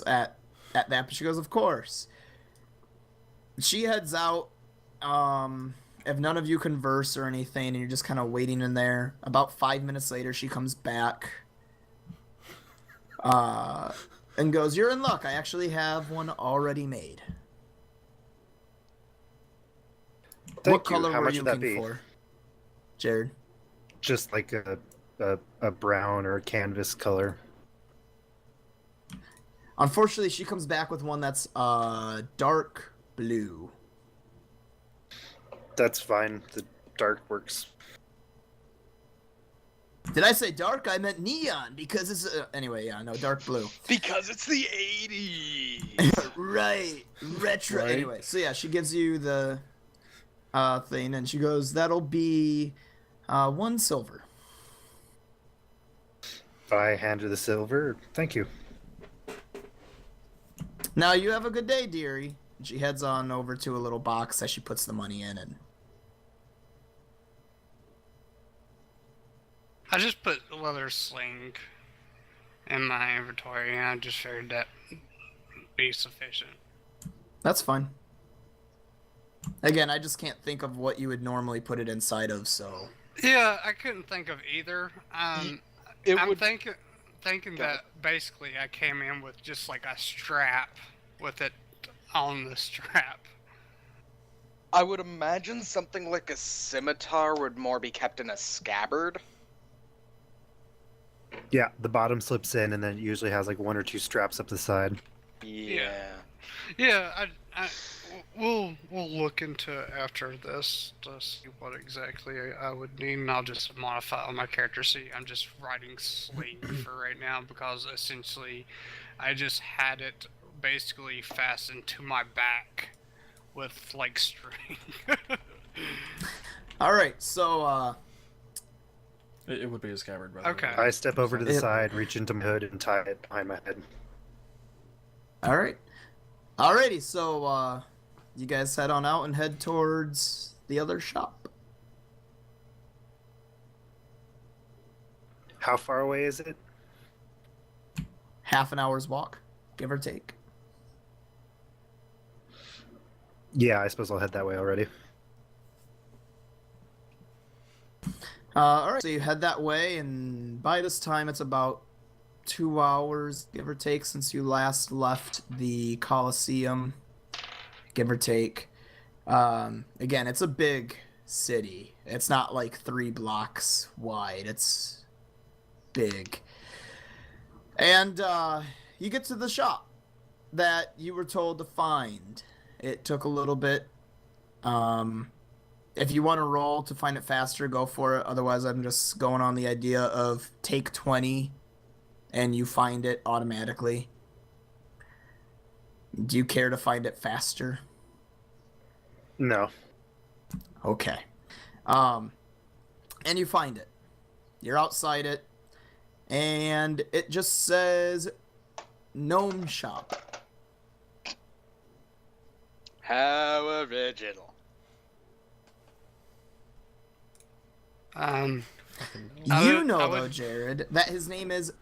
at that, but she goes, of course. She heads out. If none of you converse or anything, and you're just kind of waiting in there, about 5 minutes later, she comes back. And goes, "You're in luck. I actually have one already made." What Thank you. color How were much you would that looking be? for, Jared? Just like a brown or a canvas color. Unfortunately, she comes back with one that's dark blue. That's fine. The dark works. Did I say dark? I meant neon because it's anyway. Yeah, no, dark blue. Because it's the 80s. Right, retro. Right. Anyway, so yeah, she gives you the thing, and she goes, "That'll be 1 silver." If I hand her the silver, thank you. Now you have a good day, dearie. And she heads on over to a little box that she puts the money in, and I just put a leather sling in my inventory, and I just figured that would be sufficient. that's fine. Again, I just can't think of what you would normally put it inside of, so. Yeah, I couldn't think of either. It I'm would. thinking that basically I came in with just like a strap with it on the strap. I would imagine something like a scimitar would more be kept in a scabbard. Yeah, the bottom slips in, and then it usually has like 1 or 2 straps up the side. Yeah. Yeah, we'll look into it after this to see what exactly I would need, and I'll just modify on my character. See, I'm just writing sling for right now because essentially I just had it basically fastened to my back with like string. All right, so It would be a scabbard, by the Okay. way. I step over to the Yep. side, reach into my hood, and tie it behind my head. all right, alrighty. So you guys head on out and head towards the other shop. How far away is it? Half an hour's walk, give or take. Yeah, I suppose I'll head that way already. All right, so you head that way, and by this time it's about 2 hours, give or take, since you last left the Colosseum, give or take. Again, it's a big city. It's not like 3 blocks wide. It's big. And you get to the shop that you were told to find. It took a little bit. If you want to roll to find it faster, go for it. Otherwise, I'm just going on the idea of take 20 and you find it automatically. Do you care to find it faster? No. Okay. And you find it. You're outside it. And it just says Gnome Shop. How original. I You would- know, I though, would- Jared, that his name is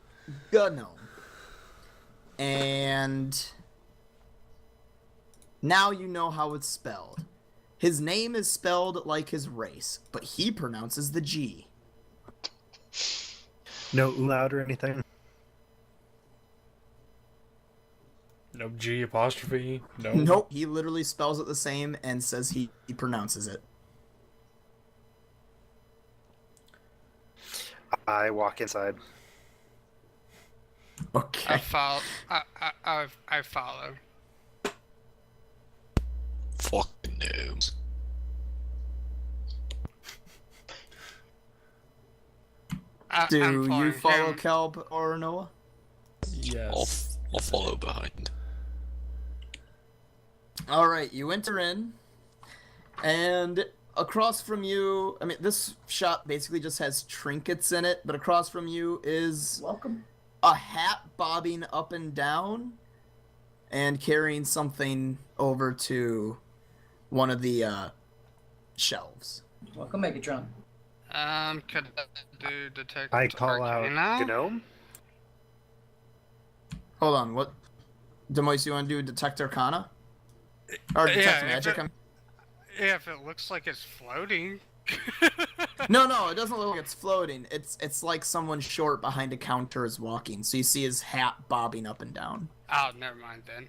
Gnome. And now you know how it's spelled. His name is spelled like his race, but he pronounces the G. No umlaut or anything? No G apostrophe. No. Nope, he literally spells it the same and says he pronounces it. I walk inside. Okay. I follow. I follow. Fucking gnomes. I'm Do you following follow him. Kelp or Noah? Yes. I'll follow behind. All right, you enter in, and across from you, I mean, this shop basically just has trinkets in it, but across from you is Welcome. a hat bobbing up and down and carrying something over to one of the shelves. Welcome, Megatron. Could I do detect I call out Arcana? Gnome. Hold on, what? Demois, you want to do Detect Arcana? Or Detect Magic? If it looks like it's floating. No, it doesn't look like it's floating. It's like someone short behind a counter is walking, so you see his hat bobbing up and down. Oh, never mind then.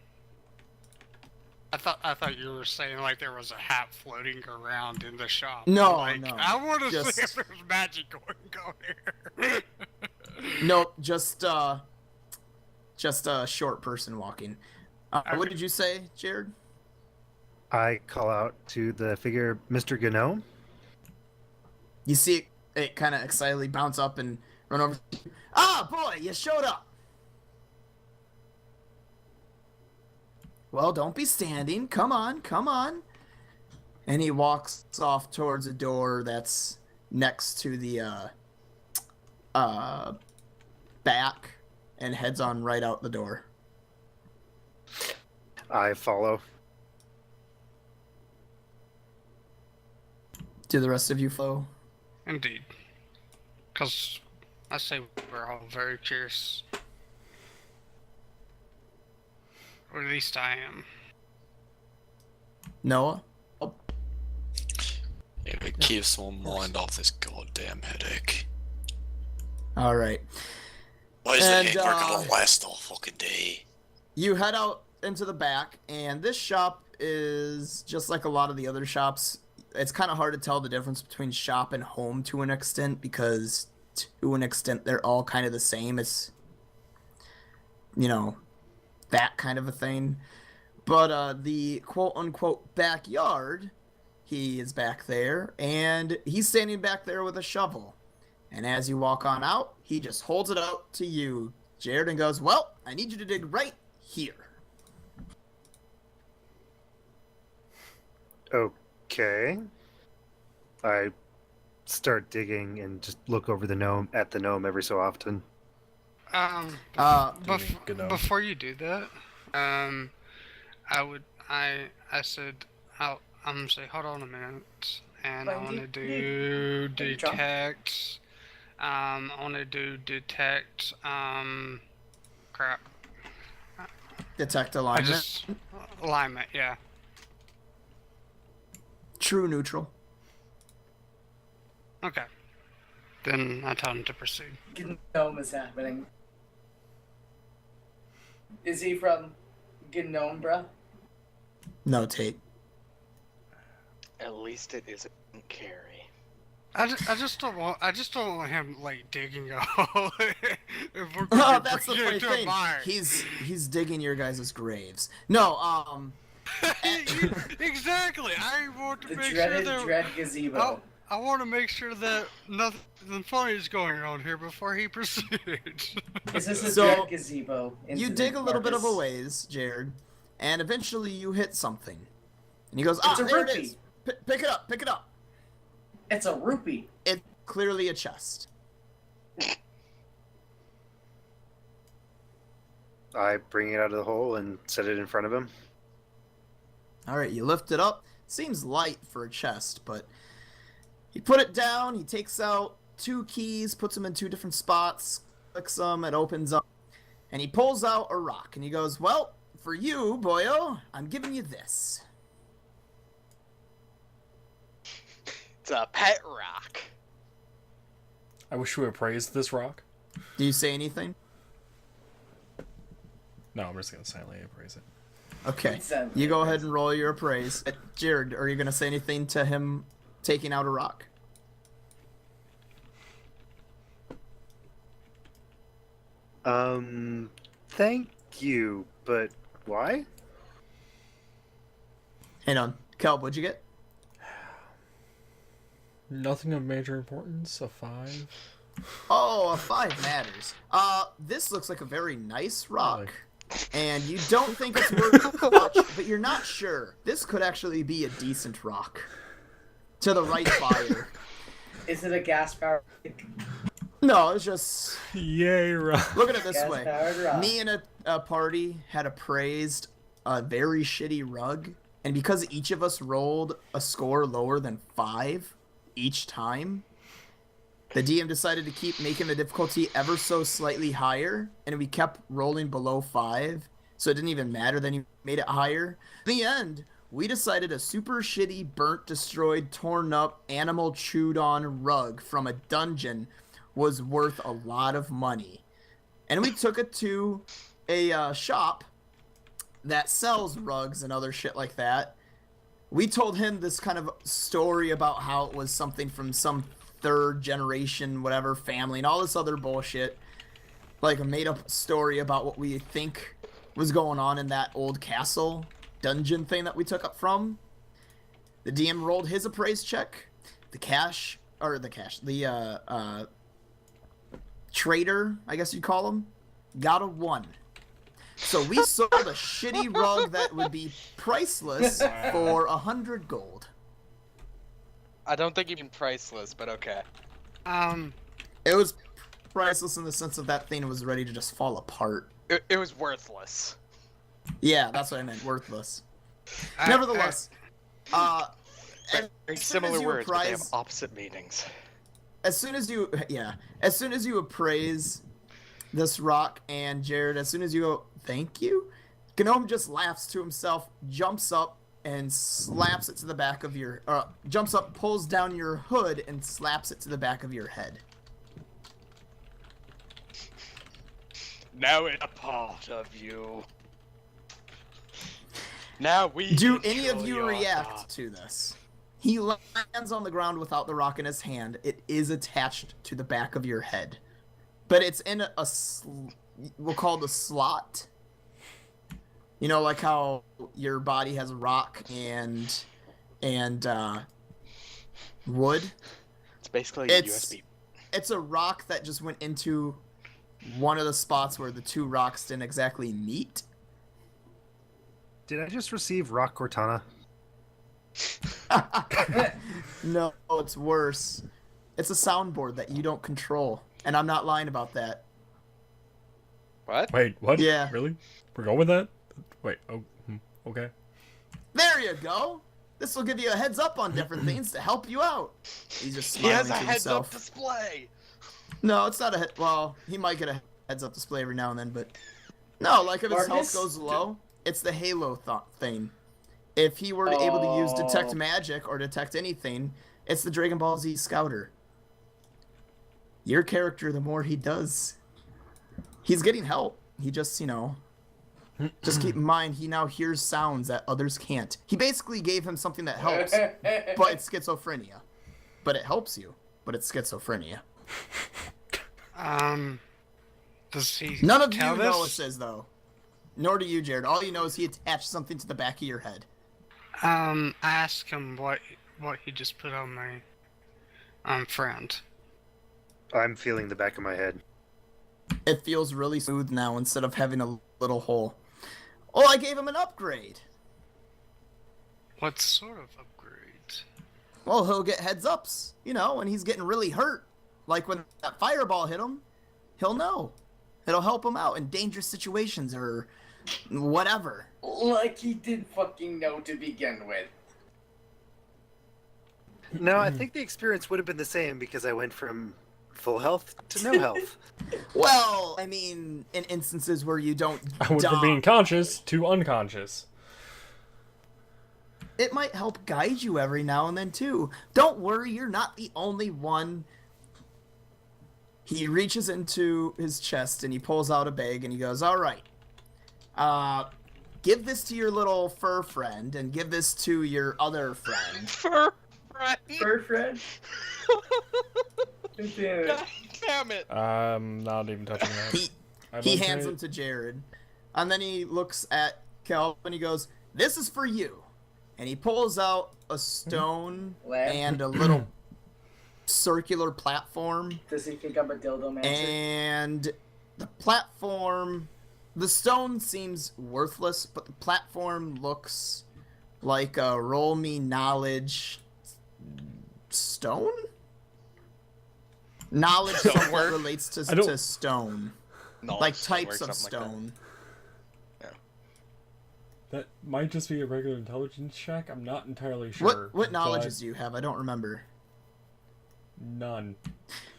I thought you were saying like there was a hat floating around in the shop. No, like, no. I want to Just- see if there's magic going on here. Nope, just a short person walking. What Okay. did you say, Jared? I call out to the figure, Mr. Gnome. You see it kind of excitedly bounce up and run over. Ah, boy, you showed up. Well, don't be standing. Come on, come on. And he walks off towards a door that's next to the back and heads on right out the door. I follow. Do the rest of you follow? Indeed. Because I say we're all very curious. Or at least I am. Noah? If it keeps my mind off this goddamn headache. All right. Why is the And, hangover gonna last all fucking day? You head out into the back, and this shop is just like a lot of the other shops. It's kind of hard to tell the difference between shop and home to an extent, because to an extent they're all kind of the same. It's, you know, that kind of a thing. But the quote-unquote backyard, he is back there, and he's standing back there with a shovel. And as you walk on out, he just holds it out to you, Jared, and goes, well, I need you to dig right here. Okay. I start digging and just look over the gnome at the gnome every so often. Gnome. Before you do that, I said, I'm gonna say, hold on a minute, and I want to do detect. I want to do detect. Crap. Detect I alignment. just alignment, yeah. True neutral. Okay. Then I tell him to proceed. Gnome is happening. Is he from Gnome, bruh? No, Tate. At least it isn't Carrie. I just don't want him like digging a hole. If we're Oh, gonna that's the bring funny it to a thing. mine. He's digging your guys' graves. No, Exactly. I want to The make dreaded sure that dread gazebo. I want to make sure that nothing funny is going on here before he proceeds. Is this a So, dread gazebo? you incident, dig a little bit of a Marcus? ways, Jared, and eventually you hit something. And he goes, It's a there it rupee. is. Pick it up, pick it up. It's a rupee. It's clearly a chest. I bring it out of the hole and set it in front of him. All right, you lift it up. Seems light for a chest, but he put it down. He takes out 2 keys, puts them in 2 different spots, clicks them, it opens up, and he pulls out a rock. And he goes, well, for you, boyo, I'm giving you this. It's a pet rock. I wish we appraised this rock. Do you say anything? No, I'm just gonna silently appraise it. Okay, Exactly. you go ahead and roll your appraise. Jared, are you going to say anything to him taking out a rock? Thank you, but why? Hang on. Kelb, what'd you get? Nothing of major importance. A 5. Oh, a 5 matters. This looks like a very nice rock. And you don't think it's worth much, but you're not sure. This could actually be a decent rock. To the right buyer. Is it a gas powered? No, it's just... Yay, rock. Look at it this Gas way. powered rock. Me and a party had appraised a very shitty rug, and because each of us rolled a score lower than 5 each time, the DM decided to keep making the difficulty ever so slightly higher, and we kept rolling below 5, so it didn't even matter. Then you made it higher. In the end, we decided a super shitty, burnt, destroyed, torn up, animal chewed on rug from a dungeon was worth a lot of money. And we took it to a shop that sells rugs and other shit like that. We told him this kind of story about how it was something from some third generation, whatever, family, and all this other bullshit. Like a made-up story about what we think was going on in that old castle dungeon thing that we took up from. The DM rolled his appraise check. The trader, I guess you'd call him, got a 1. So we sold a shitty rug that would be priceless for 100 gold. I don't think even priceless, but okay. It was priceless in the sense of that thing was ready to just fall apart. It was worthless. Yeah, that's what I meant, worthless. Nevertheless, Very as soon similar as you words, but they have apprise- opposite meanings. as soon as you appraise this rock, and Jared, as soon as you go, thank you, Gnome just laughs to himself, jumps up, and slaps it to the back of your, jumps up, pulls down your hood, and slaps it to the back of your head. Now it's a part of you. Now we Do control any of you your react thought. to this? He lands on the ground without the rock in his hand. It is attached to the back of your head. But it's in we'll call it a slot. You know, like how your body has a rock and wood? It's basically a It's- USB. It's a rock that just went into one of the spots where the two rocks didn't exactly meet. Did I just receive rock Cortana? No, it's worse. It's a soundboard that you don't control. And I'm not lying about that. What? Wait, what? Yeah. Really? We're going with that? Wait, okay. There you go. This will give you a heads up on different things to help you out. He's just He smiling has a to heads-up himself. display. No, it's not a well, he might get a heads-up display every now and then, but no, like if his health Marcus? goes low, it's the Halo thing. If he were able to use detect Oh. magic or detect anything, it's the Dragon Ball Z Scouter. Your character, the more he does, he's getting help. He just, just keep in mind, he now hears sounds that others can't. He basically gave him something that helps, but it's schizophrenia. But it helps you, but it's schizophrenia. Does he None of you tell know this? this, though. Nor do you, Jared. All you know is he attached something to the back of your head. I asked him what he just put on my friend. I'm feeling the back of my head. It feels really smooth now instead of having a little hole. Oh, I gave him an upgrade. What sort of upgrade? Well, he'll get heads ups, when he's getting really hurt. Like when that fireball hit him, he'll know. It'll help him out in dangerous situations or whatever. Like he didn't fucking know to begin with. No, I think the experience would have been the same because I went from full health to no health. Well, I mean, in instances where you don't I went from being conscious to unconscious. it might help guide you every now and then too. Don't worry, you're not the only one. He reaches into his chest and he pulls out a bag and he goes, "All right, give this to your little fur friend and give this to your other friend." Fur friend. Fur friend? Damn God damn it. I'm not even touching that. He I'd he like to hands say- them to Jared, and then he looks at Kel and he goes, "This is for you." And he pulls out a stone Lamp? and a little circular platform. Does he think I'm a dildo man? And the platform, the stone seems worthless, but the platform looks like a roll me knowledge stone? Knowledge somewhat word? relates I don't- to stone. Knowledge Like stone types or of something like that. stone. That might just be a regular intelligence check. I'm not entirely sure. What knowledges but do you have? I don't remember. None.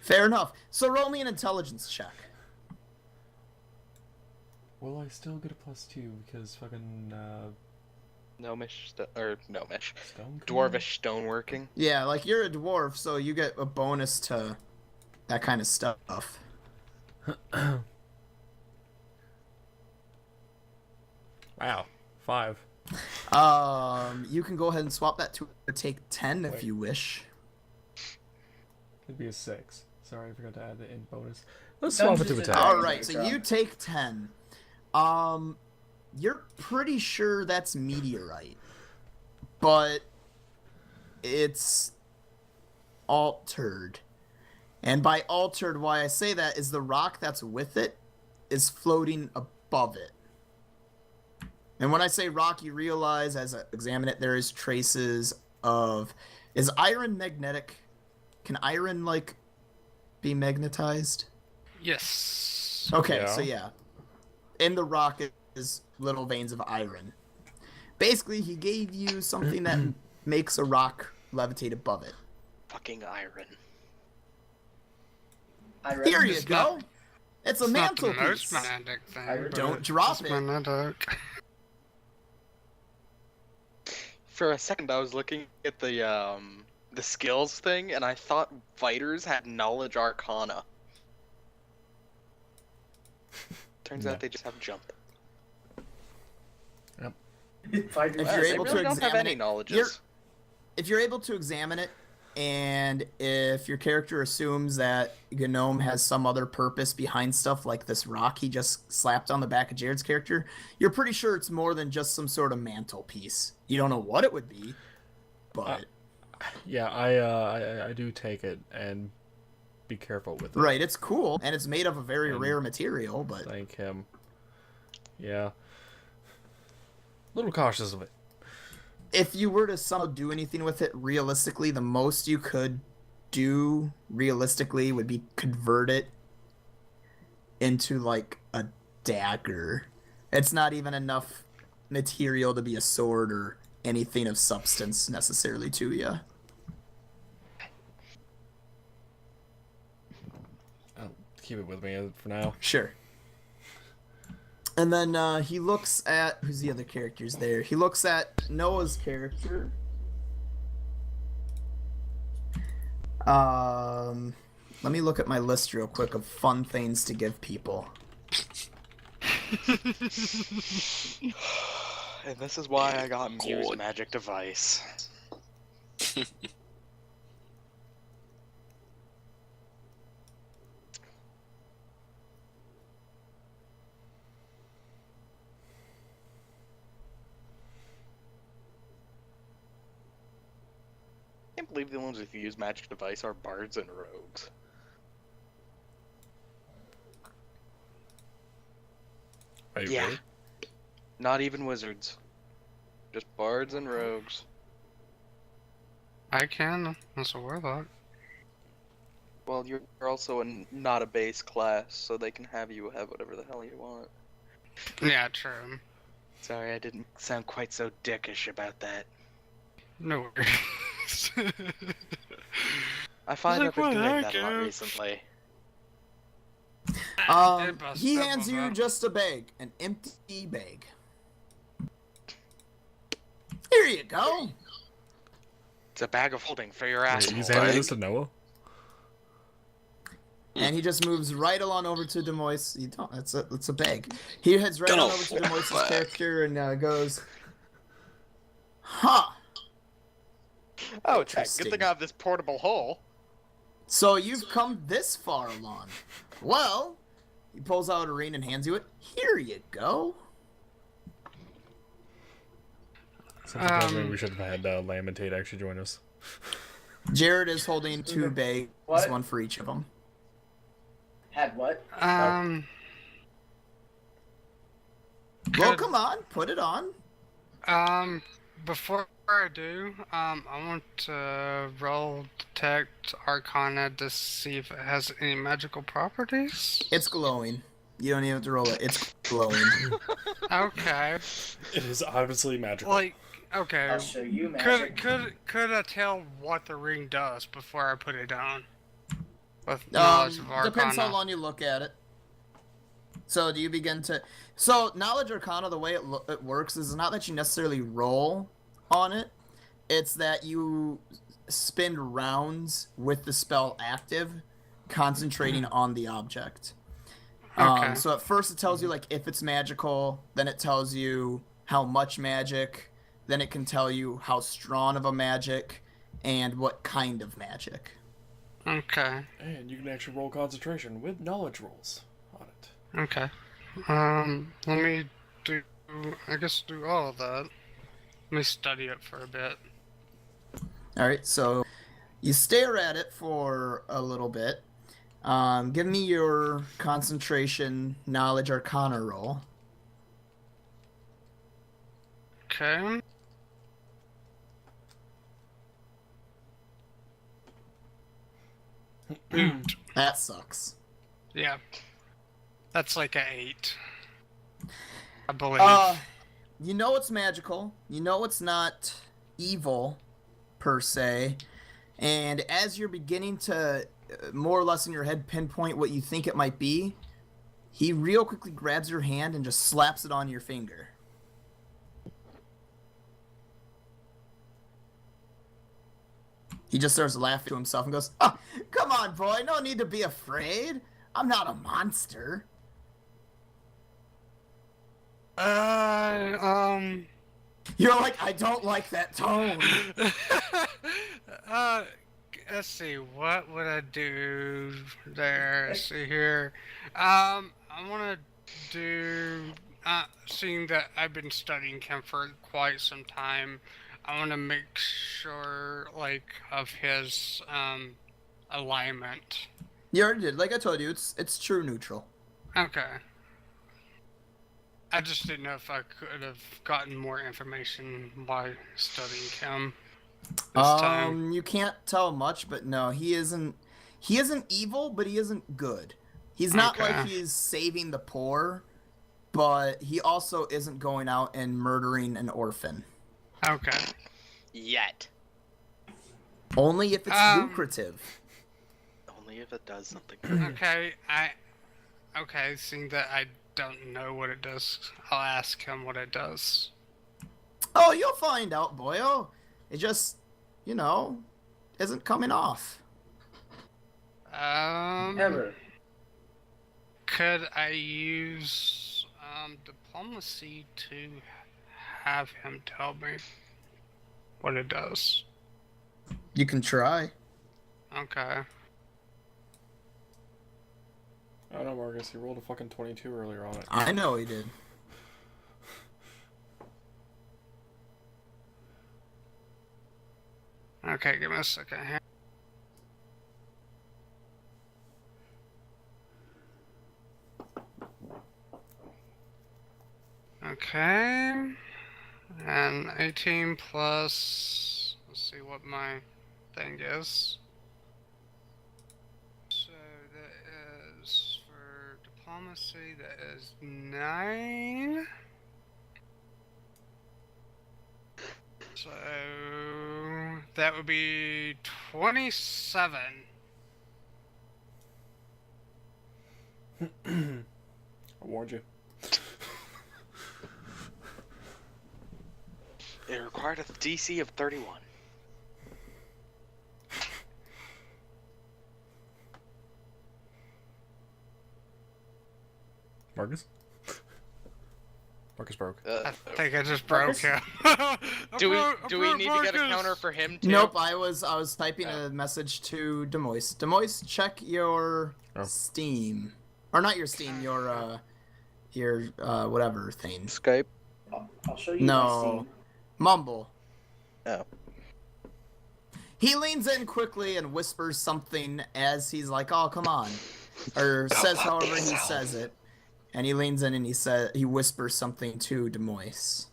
Fair enough. So roll me an intelligence check. Will I still get a +2 because fucking Gnomish, stone? dwarvish stoneworking. Yeah, like you're a dwarf, so you get a bonus to that kind of stuff. Wow, 5. You can go ahead and swap that to take 10 if Wait. you wish. It'd be a 6. Sorry, I forgot to add the in bonus. Let's swap it to a 10. All right, so you take 10. You're pretty sure that's meteorite, but it's altered. And by altered, why I say that is the rock that's with it is floating above it. And when I say rock, you realize as I examine it, there is traces of... Is iron magnetic? Can iron, like, be magnetized? Yes. Okay, Yeah. so yeah. In the rock is little veins of iron. Basically, he gave you something that makes a rock levitate above it. Fucking iron. Here you It's go. It's a It's not the mantelpiece. most magnetic thing. I but Don't it's drop it. magnetic. For a second, I was looking at the skills thing, and I thought fighters had knowledge arcana. Turns No. out they just have jump. If I do If Wow, you're they able to really don't have examine any it, knowledges. if you're able to examine it, and if your character assumes that Gnome has some other purpose behind stuff like this rock he just slapped on the back of Jared's character, you're pretty sure it's more than just some sort of mantelpiece. You don't know what it would be, but Yeah, I do take it and be careful with it. right, it's cool and it's made of a very And- rare material. But Thank him. Yeah. Little cautious of it. if you were to somehow do anything with it realistically, the most you could do realistically would be convert it into like a dagger. It's not even enough material to be a sword or anything of substance necessarily to you. I'll keep it with me for now. Sure. And then he looks at... Who's the other characters there? He looks at Noah's character. Let me look at my list real quick of fun things to give people. And this is why I got Muse God. Magic Device. I can't believe the ones with Muse Magic Device are bards and rogues. Wait, Yeah. really? Not even wizards. Just bards and rogues. I can. That's a warlock. Well, you're also not a base class, so they can have you have whatever the hell you want. Yeah, true. Sorry, I didn't sound quite so dickish about that. No worries. I find like, I've been what doing the that heck, a lot yeah? recently. He hands you just a bag, an empty bag. Here you go. It's a bag of holding for your Wait, asshole. he's handing this to Noah? And he just moves right along over to Demois. You don't. It's a bag. He heads right Gonna on over to flip Demois' back. character and goes, "Huh. Oh, check. Good Interesting. thing I have this portable hole. So you've come this far along. Well," he pulls out a ring and hands you it. "Here you go." Something tells me we should have had Lamentate actually join us. Jared is holding two bags, What? one for each of them. Had what? Well, Could- come on, put it on. Before I do, I want to roll Detect Arcana to see if it has any magical properties. It's glowing. You don't even have to roll it. It's glowing. Okay. It is obviously magical. Like, okay. I'll show you magic. Could I tell what the ring does before I put it on? With knowledge of Arcana. Depends how long you look at it. So do you begin to... So Knowledge Arcana, the way it works is not that you necessarily roll on it. It's that you spend rounds with the spell active, concentrating on the object. Okay. So at first it tells you like if it's magical, then it tells you how much magic, then it can tell you how strong of a magic, and what kind of magic. Okay. And you can actually roll concentration with knowledge rolls on it. Okay. Let me do. I guess do all of that. Let me study it for a bit. All right, so you stare at it for a little bit. Give me your concentration knowledge arcana roll. Okay. That sucks. Yeah. That's like an 8. I believe. You know it's magical. You know it's not evil, per se. And as you're beginning to more or less in your head pinpoint what you think it might be, he real quickly grabs your hand and just slaps it on your finger. He just starts laughing to himself and goes, "Oh, come on, boy, no need to be afraid. I'm not a monster." You're like, "I don't like that tone." Let's see, what would I do there? Let's see here. I want to do, seeing that I've been studying him for quite some time, I want to make sure, like, of his, alignment. You already did. Like I told you, it's true neutral. Okay. I just didn't know if I could have gotten more information by studying him this time. You can't tell much, but no, he isn't evil, but he isn't good. He's not Okay. like he's saving the poor, but he also isn't going out and murdering an orphan. Okay. Yet. Only if it's lucrative. Only if it does something. Okay, okay, seeing that I don't know what it does, I'll ask him what it does. Oh, you'll find out, boyo. It just, isn't coming off. Ever. Could I use diplomacy to have him tell me what it does? You can try. Okay. I don't know, Marcus. He rolled a fucking 22 earlier on it. I know he did. Okay, give me a second here. Okay. And 18 plus, let's see what my thing is. So that is for diplomacy, that is 9. So that would be 27. I warned you. It required a DC of 31. Marcus? Marcus broke. I think I just broke him. Do we need to get a counter for him too? Nope, I was typing a message to Demois. Demois, check your Steam. Or not your Steam, your whatever thing. Skype? I'll show you my No. Steam. Mumble. Oh. He leans in quickly and whispers something as he's like, "Oh, come on." Or says however he says it. And he leans in and he whispers something to Demois.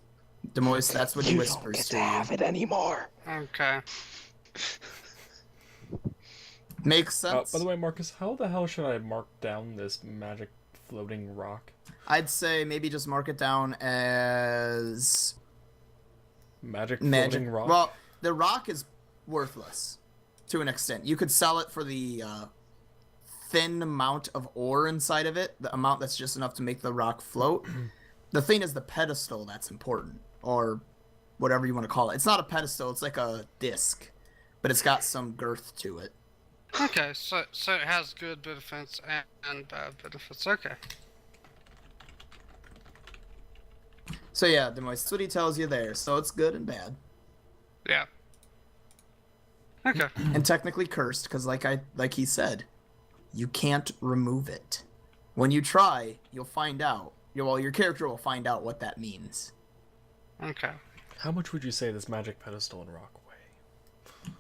Demois, that's what he whispers to you. it anymore. Okay. Makes sense? By the way, Marcus, how the hell should I mark down this magic floating rock? I'd say maybe just mark it down as Magic magic. floating rock? Well, the rock is worthless to an extent. You could sell it for the thin amount of ore inside of it, the amount that's just enough to make the rock float. The thing is the pedestal that's important, or whatever you want to call it. It's not a pedestal, it's like a disc, but it's got some girth to it. Okay, so it has good benefits and bad benefits. Okay. So yeah, that's what he tells you there. So it's good and bad. Yeah. Okay. And technically cursed, because like he said, you can't remove it. When you try, you'll find out. Your character will find out what that means. Okay. How much would you say this magic pedestal and rock weigh?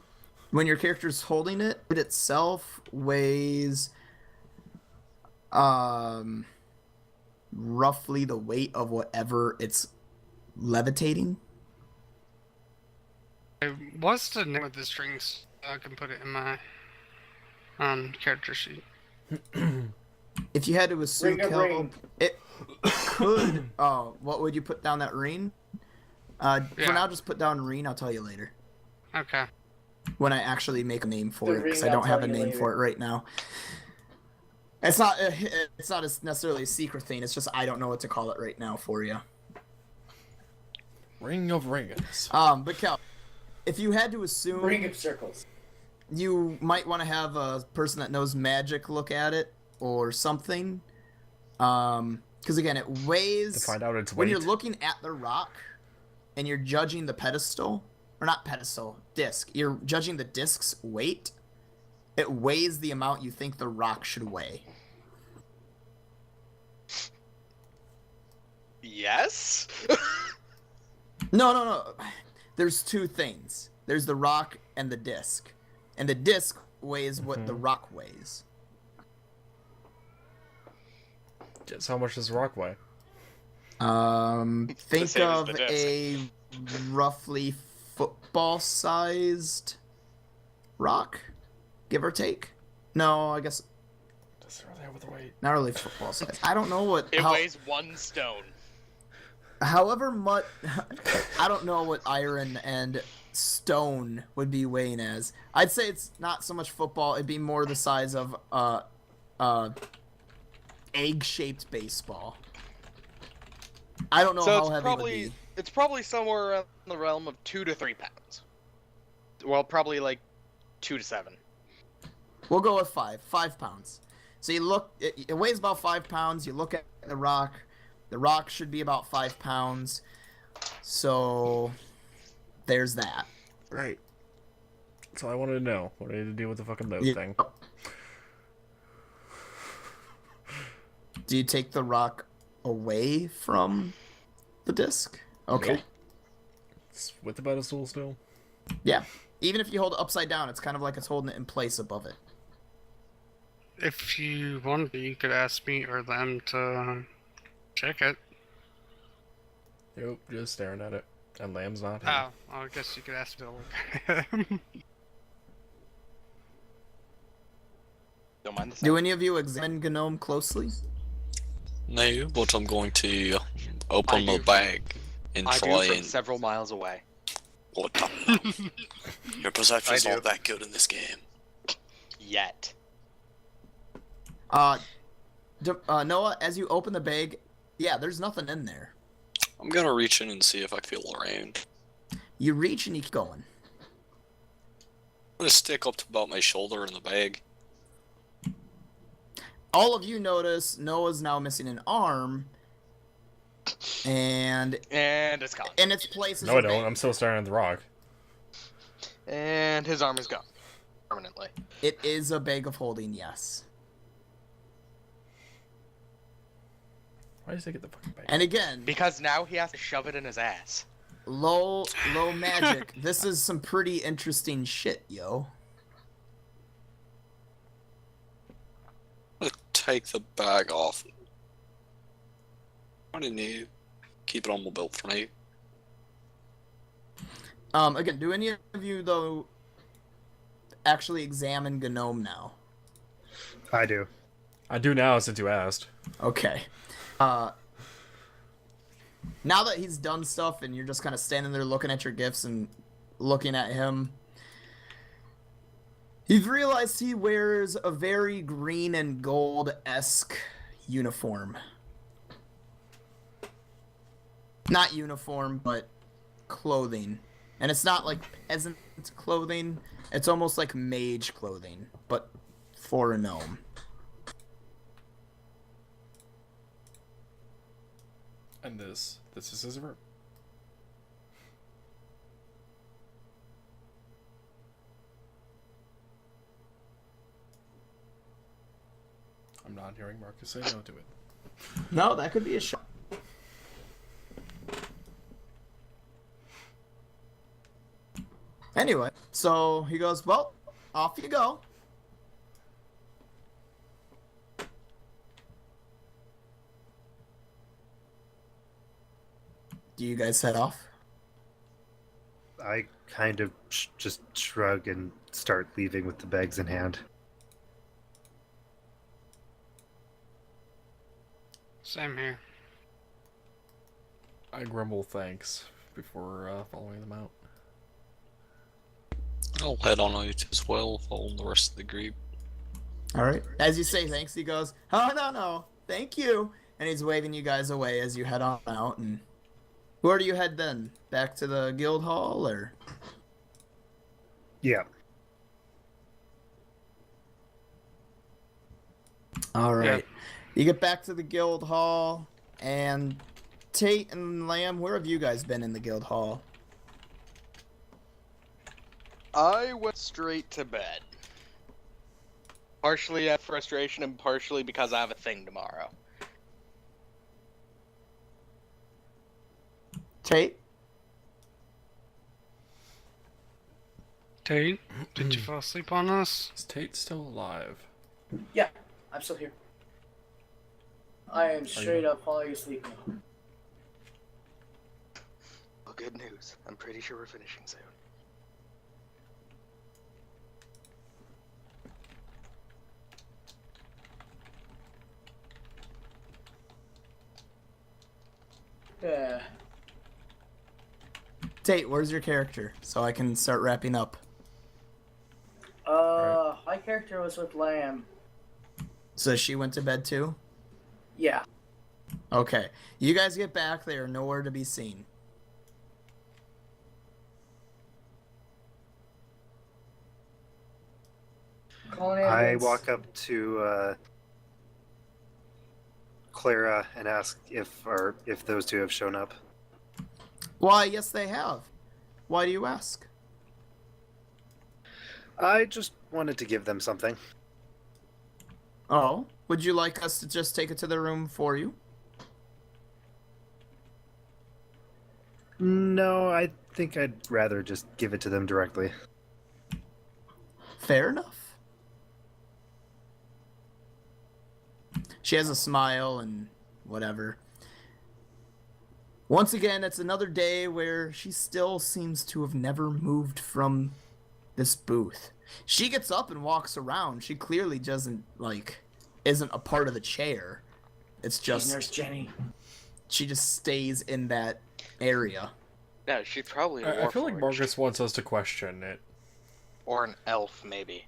When your character's holding it, it itself weighs roughly the weight of whatever it's levitating. What's the name of the strings? I can put it in my character sheet. If you had to assume, Ring a ring. it could. Oh, what would you put down that ring? Yeah. For now, just put down ring. I'll tell you later Okay. when I actually make a name for The it, because ring, I don't I'll have a tell you name later. for it right now. It's not necessarily a secret thing. It's just I don't know what to call it right now for you. Ring of Rings. But Cal, if you had to assume, Ring of circles. you might want to have a person that knows magic look at it or something. Because again, it weighs. To find out its When weight. you're looking at the rock and you're judging the pedestal, or not pedestal, disc, you're judging the disc's weight. It weighs the amount you think the rock should weigh. Yes? No. There's two things. There's the rock and the disc. And the disc weighs what the rock weighs. Just how much does the rock weigh? Think same as of the disc. a roughly football-sized rock, give or take. No, I guess Does it really have the weight? not really football-sized. I don't know what. It weighs 1 stone. However much, I don't know what iron and stone would be weighing as. I'd say it's not so much football. It'd be more the size of egg-shaped baseball. I don't know So how it's heavy probably it would be. it's probably somewhere around the realm of 2 to 3 pounds. Well, probably like 2 to 7. We'll go with 5 pounds. So you look, it weighs about 5 pounds. You look at the rock. The rock should be about 5 pounds. So there's that. Right. That's all I wanted to know. What I had to do with the fucking load Yeah. thing. Do you take the rock away from the disc? Okay. Nope. It's with the pedestal still. Yeah. Even if you hold it upside down, it's kind of like it's holding it in place above it. If you want to, you could ask me or them to check it. Nope, just staring at it. And Lamb's not here. Oh, I guess you could ask me to look at it. Don't mind the Do sound. any of you examine Gnome closely? No, but I'm going to I open my do. bag and I try do from and. several miles away. What the? Your perception's I do. not that good in this game. Yet. Noah, as you open the bag, yeah, there's nothing in there. I'm gonna reach in and see if I feel around. You reach and you keep going. I'm gonna stick up to about my shoulder in the bag. All of you notice Noah's now missing an arm, and And it's gone. in its place is No, I a don't. bag. I'm still staring at the rock. And his arm is gone. Permanently. It is a bag of holding, yes. Why does he get the fucking bag? And again, Because now he has to shove it in his ass. low magic. This is some pretty interesting shit, yo. I'm gonna take the bag off. I don't know. Keep it on my belt for now. Again, do any of you though actually examine Gnome now? I do. I do now since you asked. Okay. Now that he's done stuff and you're just kind of standing there looking at your gifts and looking at him, You've realized he wears a very green and gold-esque uniform. Not uniform, but clothing. And it's not like peasant clothing, it's almost like mage clothing, but for a gnome. And this is his room. I'm not hearing Marcus say no to it. No, that could be a shot. Anyway, so he goes, well, off you go. Do you guys head off? I kind of just shrug and start leaving with the bags in hand. Same here. I grumble thanks before following them out. I'll head on out as well, following the rest of the group. All right. As you say thanks, he goes, oh, no, thank you. And he's waving you guys away as you head on out. And where do you head then? Back to the guild hall, or? Yeah. All right. You get back to the guild hall, and Tate and Lamb, where have you guys been in the guild hall? I went straight to bed. Partially out of frustration and partially because I have a thing tomorrow. Tate? Tate, did you fall asleep on us? Is Tate still alive? Yeah, I'm still here. I am straight up falling asleep now. Well, good news. I'm pretty sure we're finishing soon. Yeah. Tate, where's your character? So I can start wrapping up. My character was with Lamb. So she went to bed too? Yeah. Okay. You guys get back, they are nowhere to be seen. Call an I ambulance. walk up to Clara and ask if those two have shown up. Why, yes they have. Why do you ask? I just wanted to give them something. Oh? Would you like us to just take it to the room for you? No, I think I'd rather just give it to them directly. Fair enough. She has a smile and whatever. Once again, it's another day where she still seems to have never moved from this booth. She gets up and walks around. She clearly isn't a part of the chair. It's She's just Nurse Jenny. she just stays in that area. Yeah, she's probably a I feel like Warforged. Marcus wants us to question it. Or an elf, maybe.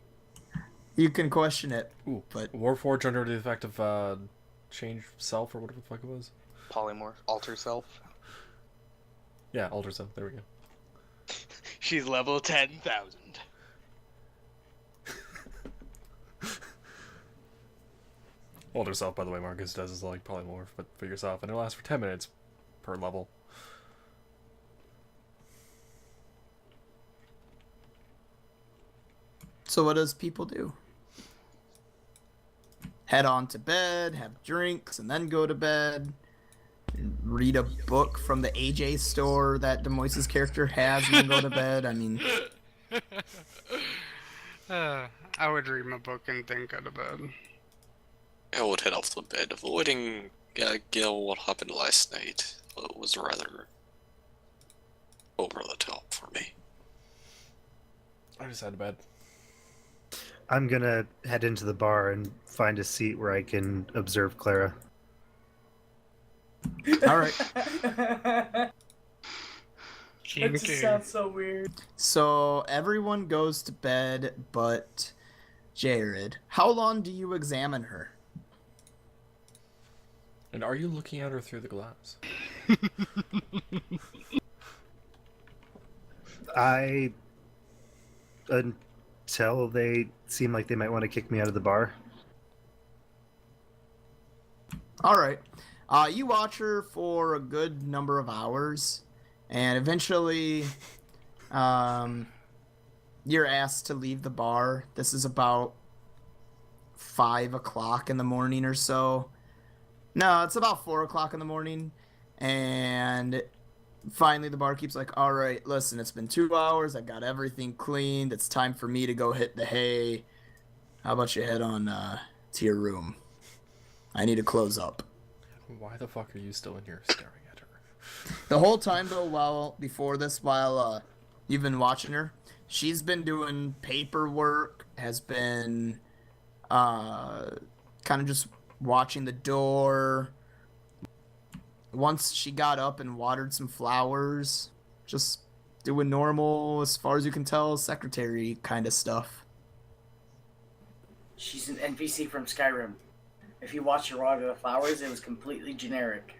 You can question it, Ooh, but Warforged under the effect of change self or whatever the fuck it was. Polymorph. Alter self. Yeah, alter self. There we go. She's level 10,000. Alter self, by the way, Marcus does is like polymorph, but for yourself, and it lasts for 10 minutes per level. so what does people do? Head on to bed, have drinks, and then go to bed. Read a book from the AJ store that Demoise's character has, and then go to bed. I mean, I would read my book and then go to bed. I would head off to bed, avoiding Gil what happened last night. It was rather over the top for me. I just had to bed. I'm gonna head into the bar and find a seat where I can observe Clara. all right. That just Kinky. sounds so weird. So everyone goes to bed but Jared. How long do you examine her? And are you looking at her through the glass? Until they seem like they might want to kick me out of the bar. All right. You watch her for a good number of hours, and eventually, you're asked to leave the bar. This is about 5 o'clock in the morning or so. No, it's about 4 o'clock in the morning, and finally the barkeep's like, all right, listen, it's been 2 hours. I got everything cleaned. It's time for me to go hit the hay. How about you head on to your room? I need to close up. Why the fuck are you still in here staring at her? The whole time, though, while you've been watching her, she's been doing paperwork, has been kind of just watching the door. Once she got up and watered some flowers, just doing normal, as far as you can tell, secretary kind of stuff. She's an NPC from Skyrim. If you watch her water the flowers, it was completely generic.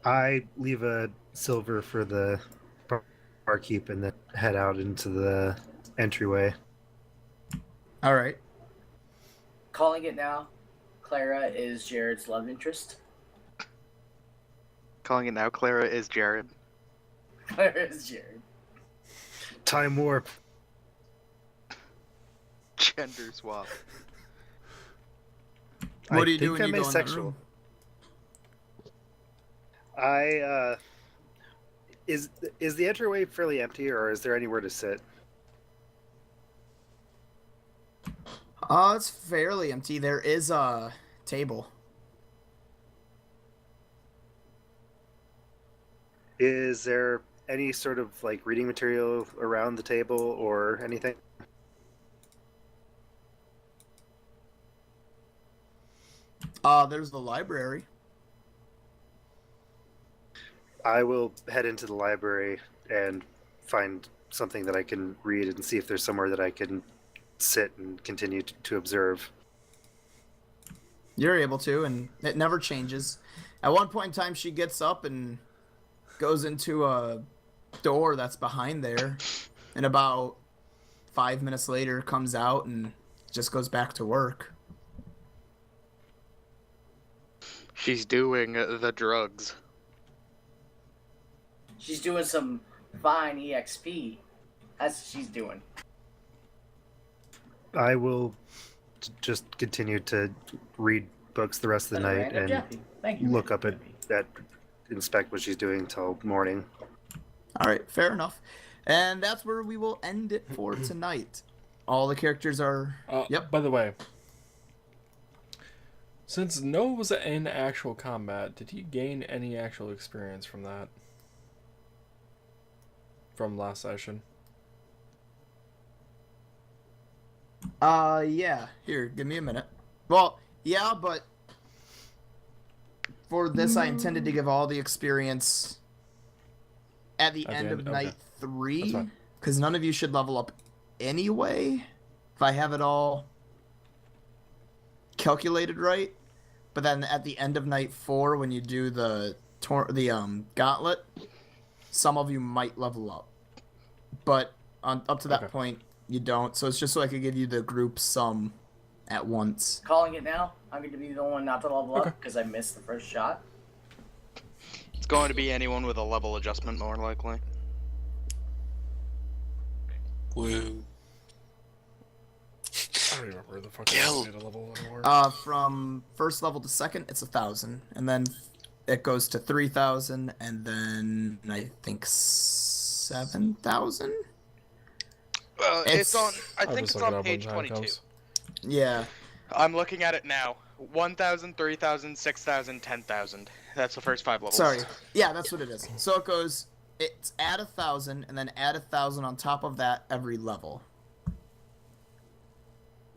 I leave a silver for the barkeep and then head out into the entryway. All right. Calling it now, Clara is Jared's love interest. Calling it now, Clara is Jared. Clara is Jared. Time warp. Gender swap. What do you I do think when I'm you go in the asexual. room? Is the entryway fairly empty, or is there anywhere to sit? It's fairly empty. There is a table. Is there any sort of like reading material around the table or anything? There's the library. I will head into the library and find something that I can read and see if there's somewhere that I can sit and continue to observe. You're able to, and it never changes. At one point in time, she gets up and goes into a door that's behind there, and about 5 minutes later comes out and just goes back to work. She's doing the drugs. She's doing some fine EXP. That's what she's doing. I will just continue to read books the rest of the night Random and Jeffy. Thank you. look up at inspect what she's doing till morning. All right, fair enough. And that's where we will end it for tonight. All the characters are... Yep. By the way, since Noah was in actual combat, did he gain any actual experience from that? From last session? Yeah. Here, give me a minute. Well, yeah, but for this, I intended to give all the experience at the end of night 3, because none of you should level up anyway, if I have it all calculated right. But then at the end of night 4, when you do the gauntlet, some of you might level up, but up to that point you don't. So it's just so I could give you the group sum at once. Calling it now. I'm going to be the one not to level up because I missed the first shot. It's going to be anyone with a level adjustment, more likely. Woo. I don't remember the fuck Gil. I made a level anymore. From first level to second, it's 1,000, and then it goes to 3,000, and then I think 7,000. It's on. I I'll think just it's look it on up page when the time 22. comes. Yeah. I'm looking at it now. 1,000, 3,000, 6,000, 10,000. That's the first 5 levels. Sorry. Yeah, that's what it is. So it goes. It's add 1,000, and then add 1,000 on top of that every level.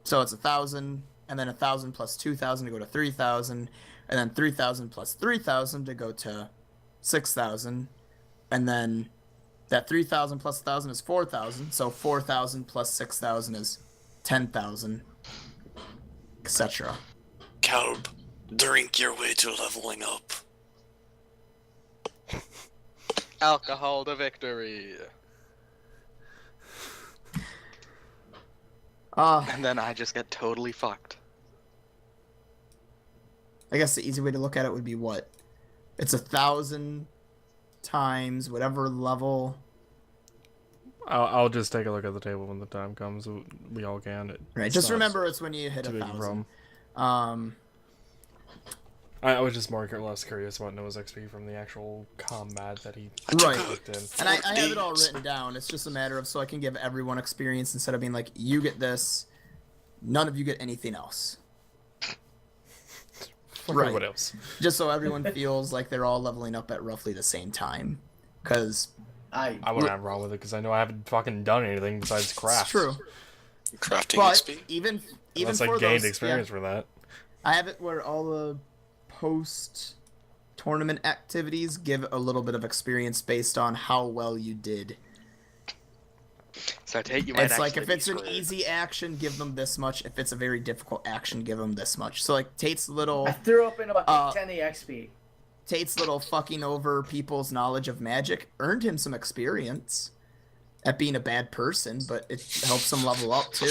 So it's 1,000, and then 1,000 plus 2,000 to go to 3,000, and then 3,000 plus 3,000 to go to 6,000, and then that 3,000 plus 1,000 is 4,000, so 4,000 plus 6,000 is 10,000, etc. Calb, drink your way to leveling up. Alcohol to victory. And then I just get totally fucked. I guess the easy way to look at it would be what? It's 1,000 times whatever level. I'll just take a look at the table when the time comes. We all can. Right. Just remember, it's when you hit too big a 1,000. problem. I was just more or less curious about Noah's XP from the actual combat that he Right. clicked in. And I have it all written down. It's just a matter of so I can give everyone experience instead of being like, you get this, none of you get anything else. Right. What else? Just so everyone feels like they're all leveling up at roughly the same time. Because I wouldn't have a problem with it because I know I haven't fucking done anything besides craft. it's true. Crafting But XP? even Unless for I gained those, experience yeah, for that. I have it where all the post-tournament activities give a little bit of experience based on how well you did. So I take you might It's like actually if be it's an screwed. easy action, give them this much. If it's a very difficult action, give them this much. So like Tate's I little threw up in about Uh, 10 EXP. fucking over people's knowledge of magic earned him some experience at being a bad person, but it helps him level up too.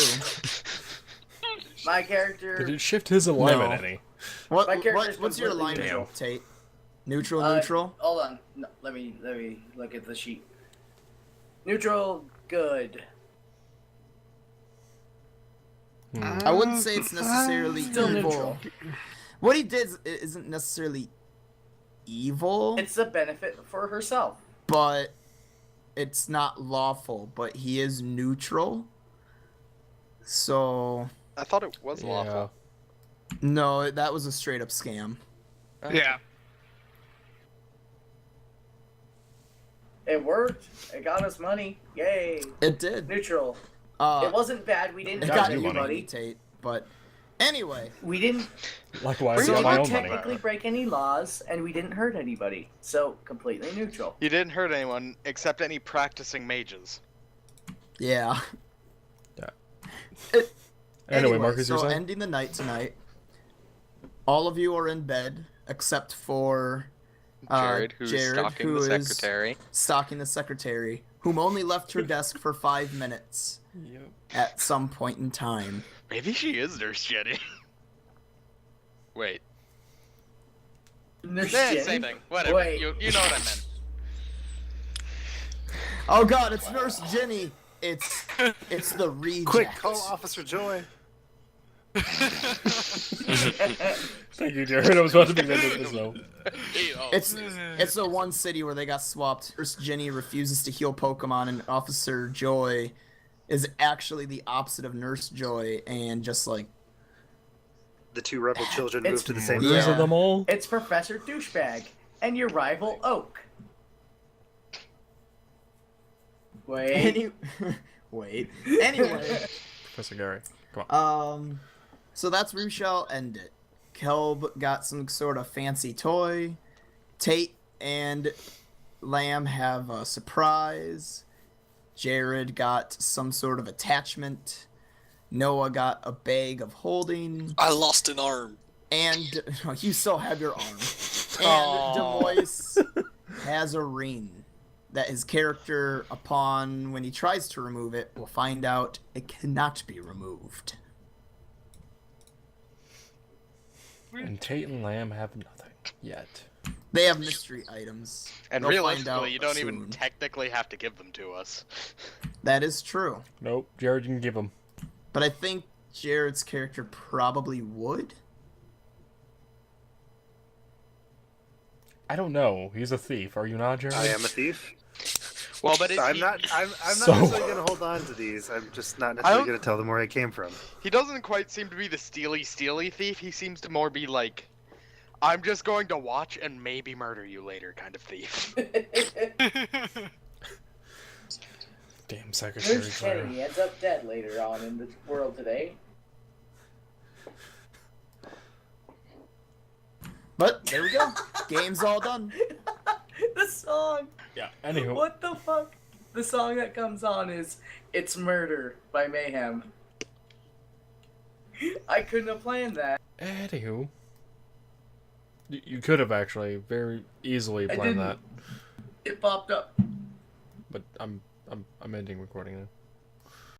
My Did character. it shift his alignment No. any? What, My character's what's your completely alignment, neutral. Tate? Neutral? Hold on. No, let me look at the sheet. Neutral, good. I wouldn't say it's necessarily Still evil. neutral. What he did isn't necessarily evil, It's a benefit for herself. but it's not lawful. But he is neutral. So I thought it was Yeah. lawful. no, that was a straight up scam. Yeah. It worked. It got us money. Yay. It did. Neutral. Uh, It wasn't bad. We didn't it hurt got you money. money, Tate. But anyway, We didn't. Likewise, We with didn't my own money. technically break any laws, and we didn't hurt anybody. So completely neutral. You didn't hurt anyone except any practicing mages. yeah. Anyway, Marcus, so you're saying? ending the night tonight. All of you are in bed except for Jared, who's stalking who the is secretary. stalking the secretary, whom only left her desk for 5 minutes Yep. at some point in time. Maybe she is Nurse Jenny. Wait. Nurse Yeah, Jenny? same thing. Whatever. Wait. You know what I meant. Oh god, it's Nurse Jenny. It's the reject. Quick, call Officer Joy. Thank you, Jared. I was about to be mentioned this though. It's the one city where they got swapped. Nurse Jenny refuses to heal Pokemon, and Officer Joy is actually the opposite of Nurse Joy, and just like The two rebel children It's- moved to the same Yeah. Murders place. of them all? It's Professor Douchebag and your rival Oak. Wait. Any- wait. Anyway, Professor Gary. Come on. so that's where we shall end it. Kelb got some sort of fancy toy. Tate and Lamb have a surprise. Jared got some sort of attachment. Noah got a bag of holding. I lost an arm. And you still have your arm. And Demois has a ring that his character, upon when he tries to remove it, will find out it cannot be removed. And Tate and Lamb have nothing yet. They have mystery items. And They'll find out realistically, you don't even soon. technically have to give them to us. That is true. Nope, Jared can give them. But I think Jared's character probably would. I don't know. He's a thief. Are you not, Jared? I am a thief. Well, but is I'm he, not So- necessarily going to hold on to these. I'm just not necessarily going to tell them where I came from. he doesn't quite seem to be the steely thief. He seems to more be like, I'm just going to watch and maybe murder you later kind of thief. Damn secretary. Nurse Kennedy ends up dead later on in the world today. But there we go. Game's all done. The song. Yeah. Anywho. What the fuck? The song that comes on is "It's Murder" by Mayhem. I couldn't have planned that. Anywho. You could have actually very easily I planned didn't. that. It popped up. But I'm ending recording now.